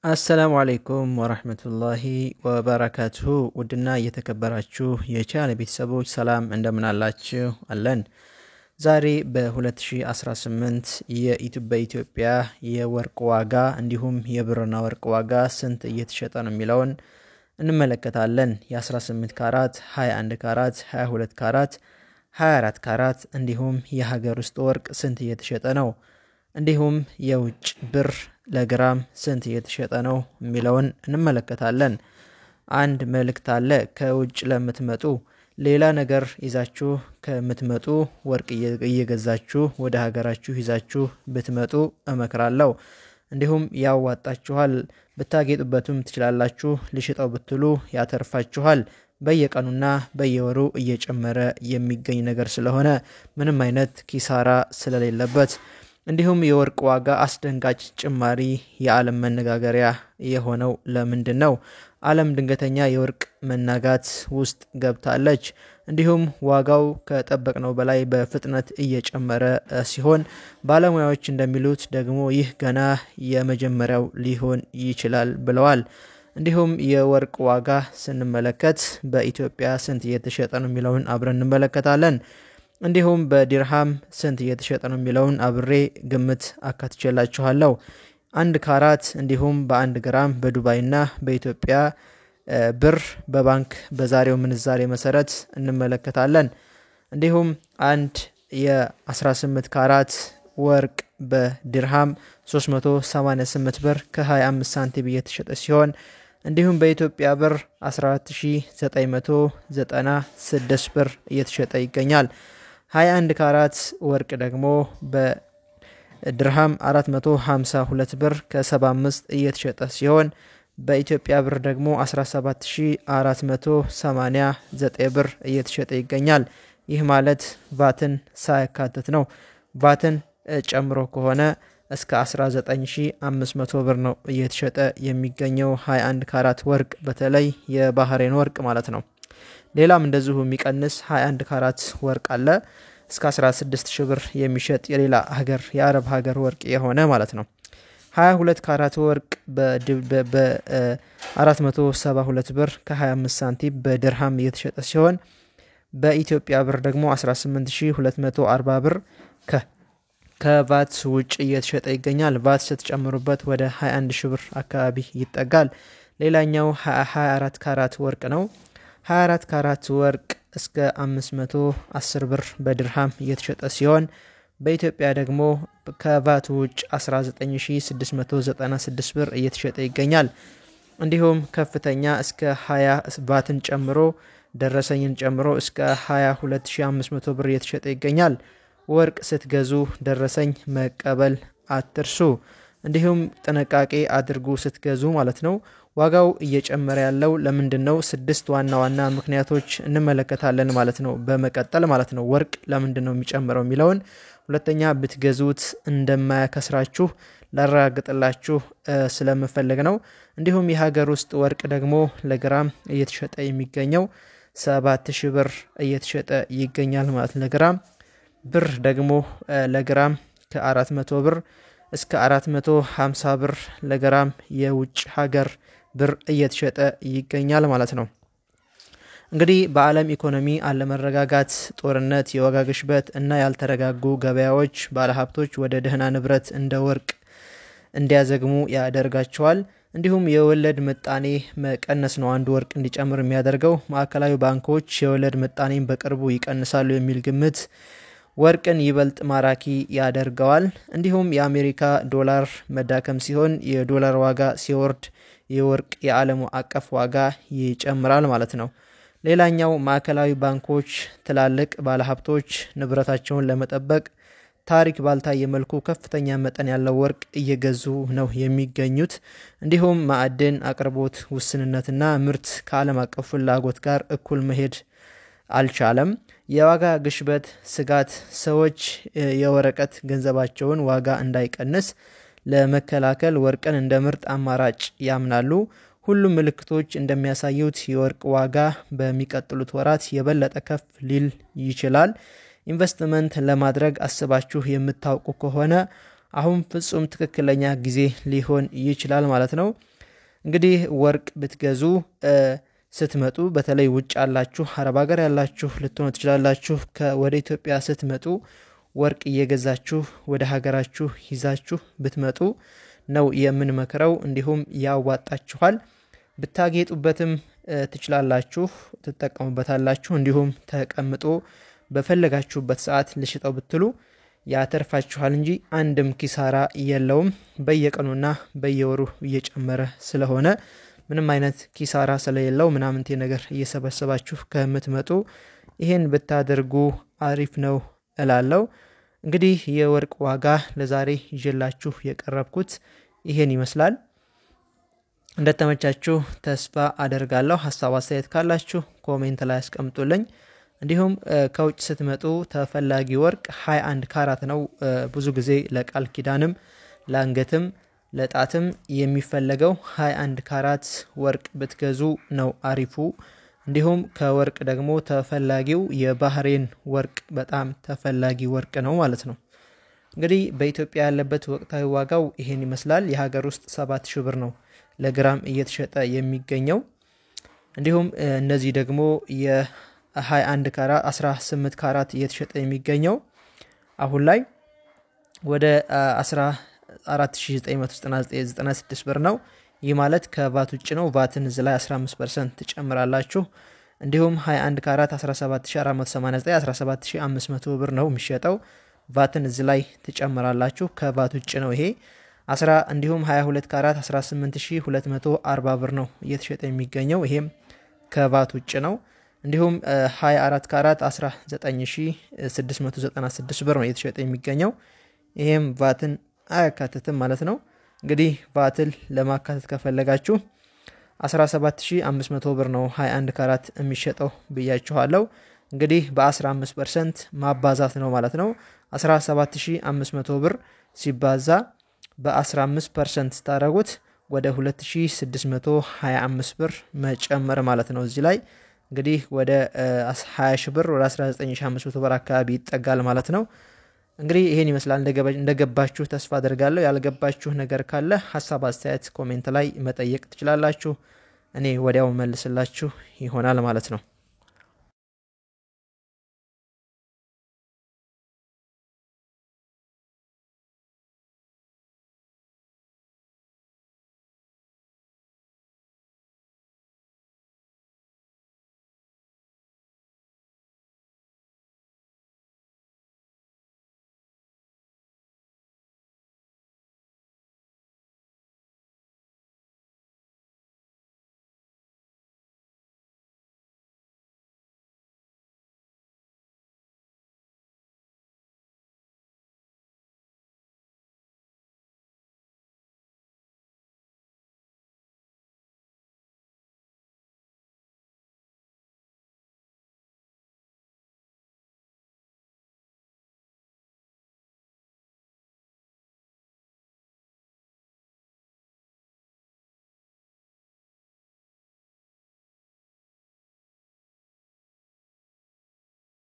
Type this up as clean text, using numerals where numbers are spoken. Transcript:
አሰላሙ አለይኩም ወራህመቱላሂ ወበረካቱሁ። ውድና እየተከበራችሁ የቻናሌ ቤተሰቦች ሰላም እንደምን አላችሁ? አለን። ዛሬ በ2018 በኢትዮጵያ የወርቅ ዋጋ እንዲሁም የብርና ወርቅ ዋጋ ስንት እየተሸጠ ነው የሚለውን እንመለከታለን። የ18 ካራት፣ 21 ካራት፣ 22 ካራት፣ 24 ካራት እንዲሁም የሀገር ውስጥ ወርቅ ስንት እየተሸጠ ነው፣ እንዲሁም የውጭ ብር ለግራም ስንት እየተሸጠ ነው የሚለውን እንመለከታለን። አንድ መልእክት አለ። ከውጭ ለምትመጡ ሌላ ነገር ይዛችሁ ከምትመጡ ወርቅ እየገዛችሁ ወደ ሀገራችሁ ይዛችሁ ብትመጡ እመክራለሁ። እንዲሁም ያዋጣችኋል፣ ብታጌጡበትም ትችላላችሁ። ልሽጠው ብትሉ ያተርፋችኋል። በየቀኑና በየወሩ እየጨመረ የሚገኝ ነገር ስለሆነ ምንም አይነት ኪሳራ ስለሌለበት፣ እንዲሁም የወርቅ ዋጋ አስደንጋጭ ጭማሪ የዓለም መነጋገሪያ የሆነው ለምንድን ነው? ዓለም ድንገተኛ የወርቅ መናጋት ውስጥ ገብታለች። እንዲሁም ዋጋው ከጠበቅነው በላይ በፍጥነት እየጨመረ ሲሆን ባለሙያዎች እንደሚሉት ደግሞ ይህ ገና የመጀመሪያው ሊሆን ይችላል ብለዋል። እንዲሁም የወርቅ ዋጋ ስንመለከት በኢትዮጵያ ስንት እየተሸጠ ነው የሚለውን አብረን እንመለከታለን። እንዲሁም በዲርሃም ስንት እየተሸጠ ነው የሚለውን አብሬ ግምት አካትቼላችኋለሁ። 1 ካራት እንዲሁም በ1 ግራም በዱባይና በኢትዮጵያ ብር በባንክ በዛሬው ምንዛሬ መሰረት እንመለከታለን። እንዲሁም አንድ የ18 ካራት ወርቅ በዲርሃም 388 ብር ከ25 ሳንቲም እየተሸጠ ሲሆን እንዲሁም በኢትዮጵያ ብር 14996 ብር እየተሸጠ ይገኛል። 21 ካራት ወርቅ ደግሞ በድርሃም 452 ብር ከ75 እየተሸጠ ሲሆን በኢትዮጵያ ብር ደግሞ 17489 ብር እየተሸጠ ይገኛል። ይህ ማለት ቫትን ሳያካትት ነው። ቫትን ጨምሮ ከሆነ እስከ 19500 ብር ነው እየተሸጠ የሚገኘው 21 ካራት ወርቅ፣ በተለይ የባህሬን ወርቅ ማለት ነው። ሌላም እንደዚሁ የሚቀንስ 21 ካራት ወርቅ አለ። እስከ 16000 ብር የሚሸጥ የሌላ ሀገር የአረብ ሀገር ወርቅ የሆነ ማለት ነው። 22 ካራት ወርቅ በ472 ብር ከ25 ሳንቲም በድርሃም እየተሸጠ ሲሆን በኢትዮጵያ ብር ደግሞ 18240 ብር ከቫት ውጭ እየተሸጠ ይገኛል። ቫት ስትጨምሩበት ወደ 21000 ብር አካባቢ ይጠጋል። ሌላኛው 24 ካራት ወርቅ ነው። 24 ካራት ወርቅ እስከ 510 ብር በድርሃም እየተሸጠ ሲሆን በኢትዮጵያ ደግሞ ከቫት ውጭ 19696 ብር እየተሸጠ ይገኛል። እንዲሁም ከፍተኛ እስከ 20 ቫትን ጨምሮ ደረሰኝን ጨምሮ እስከ 22500 ብር እየተሸጠ ይገኛል። ወርቅ ስትገዙ ደረሰኝ መቀበል አትርሱ። እንዲሁም ጥንቃቄ አድርጉ ስትገዙ ማለት ነው። ዋጋው እየጨመረ ያለው ለምንድነው? 6 ዋና ዋና ምክንያቶች እንመለከታለን ማለት ነው። በመቀጠል ማለት ነው ወርቅ ለምንድነው የሚጨምረው የሚለውን። ሁለተኛ ብትገዙት እንደማያከስራችሁ ላረጋግጥላችሁ ስለምፈልግ ነው። እንዲሁም የሀገር ውስጥ ወርቅ ደግሞ ለግራም እየተሸጠ የሚገኘው 7000 ብር እየተሸጠ ይገኛል ማለት ለግራም። ብር ደግሞ ለግራም ከ400 ብር እስከ 450 ብር ለግራም የውጭ ሀገር ብር እየተሸጠ ይገኛል ማለት ነው። እንግዲህ በዓለም ኢኮኖሚ አለመረጋጋት፣ ጦርነት፣ የዋጋ ግሽበት እና ያልተረጋጉ ገበያዎች ባለሀብቶች ወደ ደህና ንብረት እንደ ወርቅ እንዲያዘግሙ ያደርጋቸዋል። እንዲሁም የወለድ ምጣኔ መቀነስ ነው አንዱ ወርቅ እንዲጨምር የሚያደርገው። ማዕከላዊ ባንኮች የወለድ ምጣኔን በቅርቡ ይቀንሳሉ የሚል ግምት ወርቅን ይበልጥ ማራኪ ያደርገዋል። እንዲሁም የአሜሪካ ዶላር መዳከም ሲሆን የዶላር ዋጋ ሲወርድ የወርቅ የዓለሙ አቀፍ ዋጋ ይጨምራል ማለት ነው። ሌላኛው ማዕከላዊ ባንኮች ትላልቅ ባለሀብቶች ንብረታቸውን ለመጠበቅ ታሪክ ባልታየ መልኩ ከፍተኛ መጠን ያለው ወርቅ እየገዙ ነው የሚገኙት። እንዲሁም ማዕድን አቅርቦት ውስንነትና ምርት ከዓለም አቀፍ ፍላጎት ጋር እኩል መሄድ አልቻለም። የዋጋ ግሽበት ስጋት ሰዎች የወረቀት ገንዘባቸውን ዋጋ እንዳይቀንስ ለመከላከል ወርቅን እንደ ምርጥ አማራጭ ያምናሉ። ሁሉም ምልክቶች እንደሚያሳዩት የወርቅ ዋጋ በሚቀጥሉት ወራት የበለጠ ከፍ ሊል ይችላል። ኢንቨስትመንት ለማድረግ አስባችሁ የምታውቁ ከሆነ አሁን ፍጹም ትክክለኛ ጊዜ ሊሆን ይችላል ማለት ነው። እንግዲህ ወርቅ ብትገዙ ስትመጡ በተለይ ውጭ ያላችሁ አረብ ሀገር ያላችሁ ልትሆኑ ትችላላችሁ። ወደ ኢትዮጵያ ስትመጡ ወርቅ እየገዛችሁ ወደ ሀገራችሁ ይዛችሁ ብትመጡ ነው የምንመክረው። እንዲሁም ያዋጣችኋል። ብታጌጡበትም ትችላላችሁ፣ ትጠቀሙበታላችሁ። እንዲሁም ተቀምጦ በፈለጋችሁበት ሰዓት ልሽጠው ብትሉ ያተርፋችኋል እንጂ አንድም ኪሳራ የለውም። በየቀኑና በየወሩ እየጨመረ ስለሆነ ምንም አይነት ኪሳራ ስለሌለው ምናምንቴ ነገር እየሰበሰባችሁ ከምትመጡ ይሄን ብታደርጉ አሪፍ ነው እላለሁ። እንግዲህ የወርቅ ዋጋ ለዛሬ ይዤላችሁ የቀረብኩት ይሄን ይመስላል። እንደተመቻችሁ ተስፋ አደርጋለሁ። ሀሳብ አስተያየት ካላችሁ ኮሜንት ላይ አስቀምጡልኝ። እንዲሁም ከውጭ ስትመጡ ተፈላጊ ወርቅ 21 ካራት ነው። ብዙ ጊዜ ለቃል ኪዳንም ለአንገትም ለጣትም የሚፈለገው 21 ካራት ወርቅ ብትገዙ ነው አሪፉ። እንዲሁም ከወርቅ ደግሞ ተፈላጊው የባህሬን ወርቅ በጣም ተፈላጊ ወርቅ ነው ማለት ነው። እንግዲህ በኢትዮጵያ ያለበት ወቅታዊ ዋጋው ይሄን ይመስላል። የሀገር ውስጥ 7000 ብር ነው ለግራም እየተሸጠ የሚገኘው። እንዲሁም እነዚህ ደግሞ የ21 ካራት 18 ካራት እየተሸጠ የሚገኘው አሁን ላይ ወደ 14996 ብር ነው። ይህ ማለት ከቫት ውጭ ነው። ቫትን እዚህ ላይ 15% ትጨምራላችሁ። እንዲሁም 21 ካራት 17489 17500 ብር ነው የሚሸጠው። ቫትን እዚህ ላይ ትጨምራላችሁ። ከቫት ውጭ ነው ይሄ። እንዲሁም 22 ካራት 18240 ብር ነው እየተሸጠ የሚገኘው። ይሄም ከቫት ውጭ ነው። እንዲሁም 24 ካራት 19696 ብር ነው እየተሸጠ የሚገኘው። ይሄም ቫትን አያካትትም ማለት ነው። እንግዲህ ቫትን ለማካተት ከፈለጋችሁ 17500 ብር ነው 21 ካራት የሚሸጠው ብያችኋለሁ። እንግዲህ በ15% ማባዛት ነው ማለት ነው። 17500 ብር ሲባዛ በ15% ስታደርጉት ወደ 2625 ብር መጨመር ማለት ነው። እዚህ ላይ እንግዲህ ወደ 20 ሺህ ብር ወደ 19500 ብር አካባቢ ይጠጋል ማለት ነው። እንግዲህ ይሄን ይመስላል። እንደገባችሁ ተስፋ አደርጋለሁ። ያልገባችሁ ነገር ካለ ሀሳብ አስተያየት ኮሜንት ላይ መጠየቅ ትችላላችሁ። እኔ ወዲያው መልስላችሁ ይሆናል ማለት ነው።